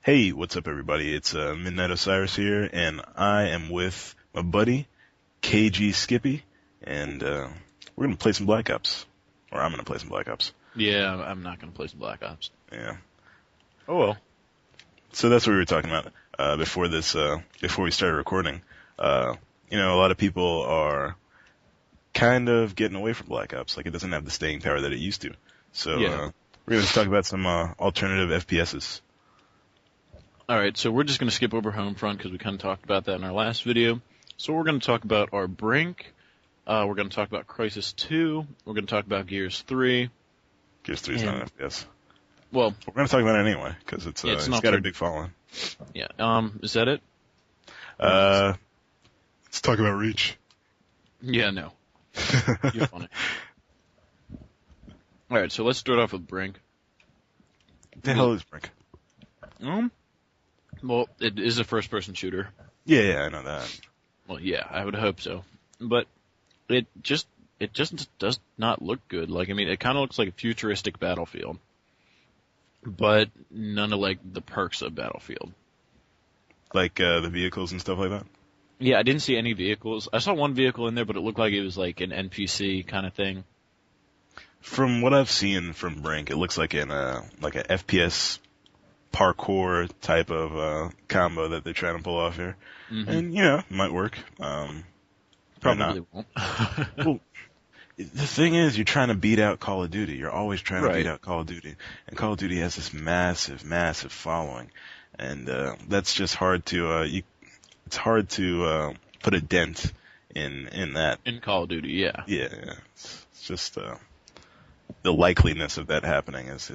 Hey, what's up, everybody? It's Midnight Osiris here, and I am with my buddy KG Skippy, and we're gonna play some Black Ops, or I'm gonna play some Black Ops. Yeah, I'm not going to play some Black Ops. Yeah. Oh well. So that's what we were talking about before we started recording. A lot of people are kind of getting away from Black Ops, like it doesn't have the staying power that it used to. So Yeah. we're gonna talk about some alternative FPSs. Alright, so we're just going to skip over Homefront because we kind of talked about that in our last video. So we're going to talk about our Brink. We're going to talk about Crysis 2. We're going to talk about Gears 3. Gears 3 is not an FPS. Well, We're gonna talk about it anyway because it's got a big following. yeah. Is that it? Let's talk about Reach. Yeah, no. You're funny. Alright, so let's start off with Brink. The hell is Brink? Well, it is a first-person shooter. Yeah, I know that. Well, yeah, I would hope so. But it just does not look good. Like, I mean, it kind of looks like a futuristic Battlefield, but none of like the perks of Battlefield. Like the vehicles and stuff like that. Yeah, I didn't see any vehicles. I saw one vehicle in there, but it looked like it was like an NPC kind of thing. From what I've seen from Brink, it looks like a FPS parkour type of combo that they're trying to pull off here, and might work. Probably won't. Well, the thing is, you're trying to beat out Call of Duty. You're always trying to Right. beat out Call of Duty, and Call of Duty has this massive following, and that's just hard to it's hard to put a dent in that. In Call of Duty, yeah. Yeah. It's just the likeliness of that happening is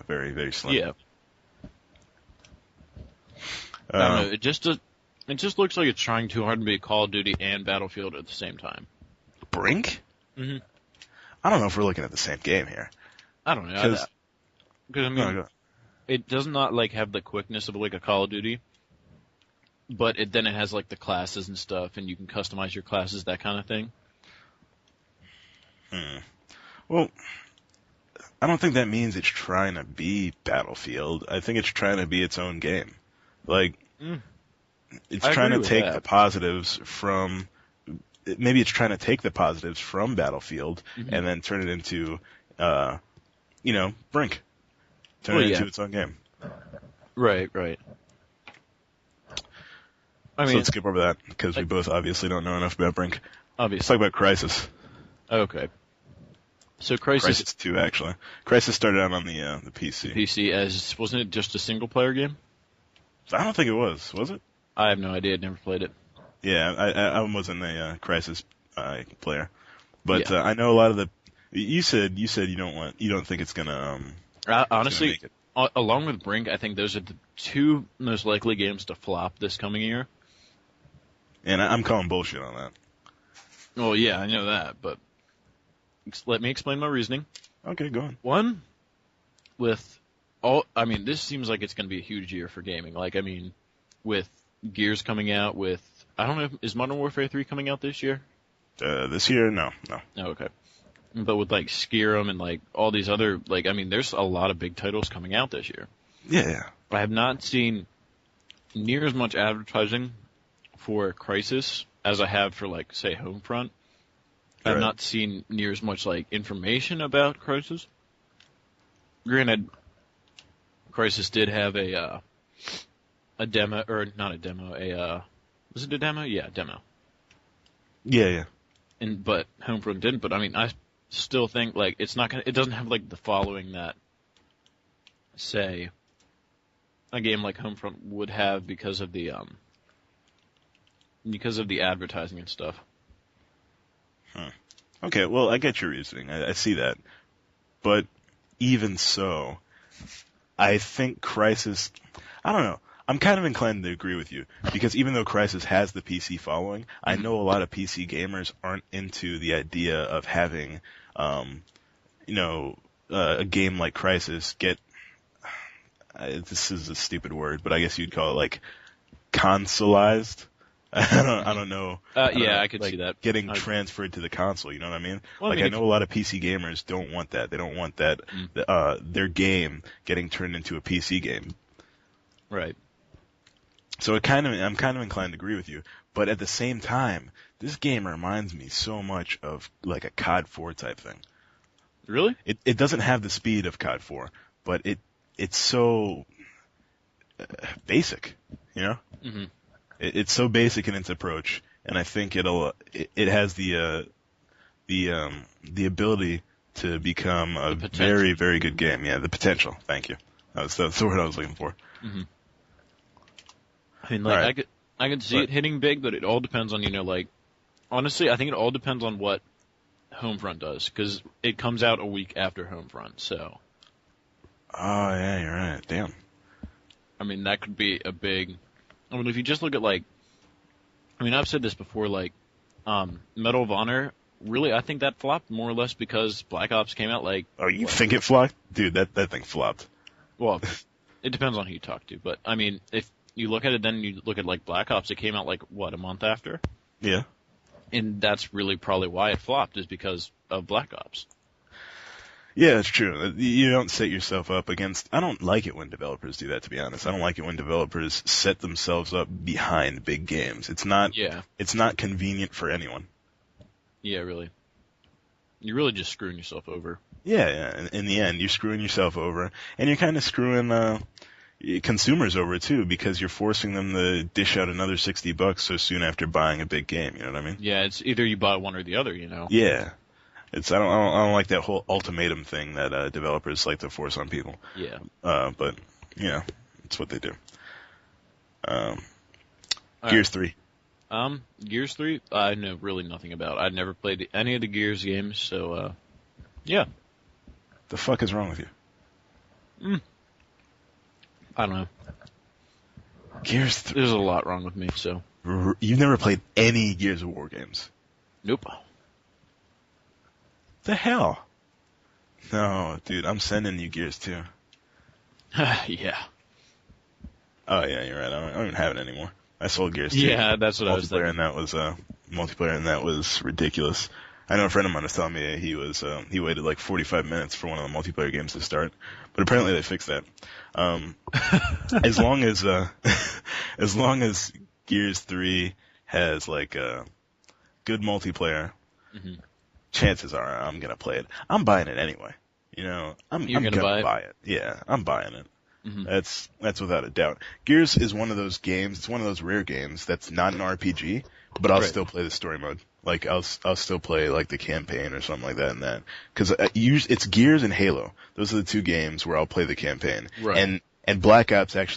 very, very slim. Yeah. I don't know. It just looks like it's trying too hard to be Call of Duty and Battlefield at the same time. Brink? Mm-hmm. I don't know if we're looking at the same game here. I don't know. Because I mean, it does not like have the quickness of like a Call of Duty, but then it has like the classes and stuff, and you can customize your classes, that kind of thing. Well, I don't think that means it's trying to be Battlefield. I think it's trying to be its own game. Like, it's I trying agree to with take that. the positives from. Maybe it's trying to take the positives from Battlefield and then turn it into, Brink. Turn it into its own game. Right. I So mean, let's skip over that because we both obviously don't know enough about Brink. Let's obviously. talk about Crysis. Okay. So Crysis Crysis 2, actually. Crysis started out on the PC. PC wasn't it just a single player game? I don't think it was. Was it? I have no idea. I've never played it. Yeah, I wasn't a Crysis player, but Yeah. I know a lot of the. You said you don't think it's gonna. Honestly, make it. Along with Brink, I think those are the two most likely games to flop this coming year. And I'm calling bullshit on that. Well, yeah, I know that, but let me explain my reasoning. Okay, go on. One, this seems like it's going to be a huge year for gaming. Like, I mean, with Gears coming out, I don't know, is Modern Warfare 3 coming out this year? This year, no. Oh, okay. But with, like, Skyrim and, like, all these other, like, I mean, there's a lot of big titles coming out this year. Yeah. I have not seen near as much advertising for Crysis as I have for, like, say, Homefront. I've Right. not seen near as much, like, information about Crysis. Granted, Crysis did have a demo, or not a demo, was it a demo? Yeah, a demo. Yeah. But Homefront didn't, but I mean, I still think, like, it doesn't have, like, the following that, say, a game like Homefront would have because of the advertising and stuff. Okay, well, I get your reasoning. I see that, but even so, I think Crysis. I don't know. I'm kind of inclined to agree with you because even though Crysis has the PC following, I know a lot of PC gamers aren't into the idea of having, a game like Crysis get. This is a stupid word, but I guess you'd call it like consoleized. I don't know. I could like see that. getting transferred to the console. You know what I mean? Well, I know a lot of PC gamers don't want that. They don't want that their game getting turned into a PC game. Right. So I'm kind of inclined to agree with you, but at the same time, this game reminds me so much of like a COD 4 type thing. Really? It doesn't have the speed of COD 4, but it's so basic, you know? Mm-hmm. It's so basic in its approach, and I think it has the ability to become a very, very good game. Yeah, the potential. Thank you. That's the word I was looking for. Mm-hmm. I mean, like, Right. I could see it hitting big, but it all depends on, like, honestly, I think it all depends on what Homefront does, because it comes out a week after Homefront, so. Oh, yeah, you're right. Damn. I mean, that could be a big. I mean, if you just look at, like, I mean, I've said this before, like, Medal of Honor, really, I think that flopped more or less because Black Ops came out, like. Oh, you think it flopped? Dude, that thing flopped. Well, it depends on who you talk to, but, I mean, if you look at it, then you look at, like, Black Ops, it came out, like, what, a month after? Yeah. And that's really probably why it flopped, is because of Black Ops. Yeah, it's true. You don't set yourself up against. I don't like it when developers do that, to be honest. I don't like it when developers set themselves up behind big games. It's not. Yeah. It's not convenient for anyone. Yeah, really. You're really just screwing yourself over. Yeah. In the end, you're screwing yourself over, and you're kind of screwing consumers over too, because you're forcing them to dish out another $60 so soon after buying a big game. You know what I mean? Yeah, it's either you buy one or the other. Yeah. I don't like that whole ultimatum thing that developers like to force on people. Yeah. But it's what they do. Gears 3. Gears 3, I know really nothing about. I've never played any of the Gears games, so yeah. The fuck is wrong with you? I don't know. Gears 3. There's a lot wrong with me, so. You've never played any Gears of War games? Nope. The hell? No, dude, I'm sending you Gears 2. Yeah. Oh yeah, you're right. I don't even have it anymore. I sold Gears 2. Yeah, that's what I was thinking. Multiplayer and that was ridiculous. I know a friend of mine was telling me he waited like 45 minutes for one of the multiplayer games to start, but apparently they fixed that. As long as Gears 3 has like a good multiplayer, chances are I'm gonna play it. I'm buying it anyway. I'm gonna buy it. Yeah, I'm buying it. Mm-hmm. That's without a doubt. Gears is one of those games. It's one of those rare games that's not an RPG, but I'll still play the story mode. Like I'll still play like the campaign or something like that in that. Because it's Gears and Halo. Those are the two games where I'll play the campaign. Right. And Black Ops actually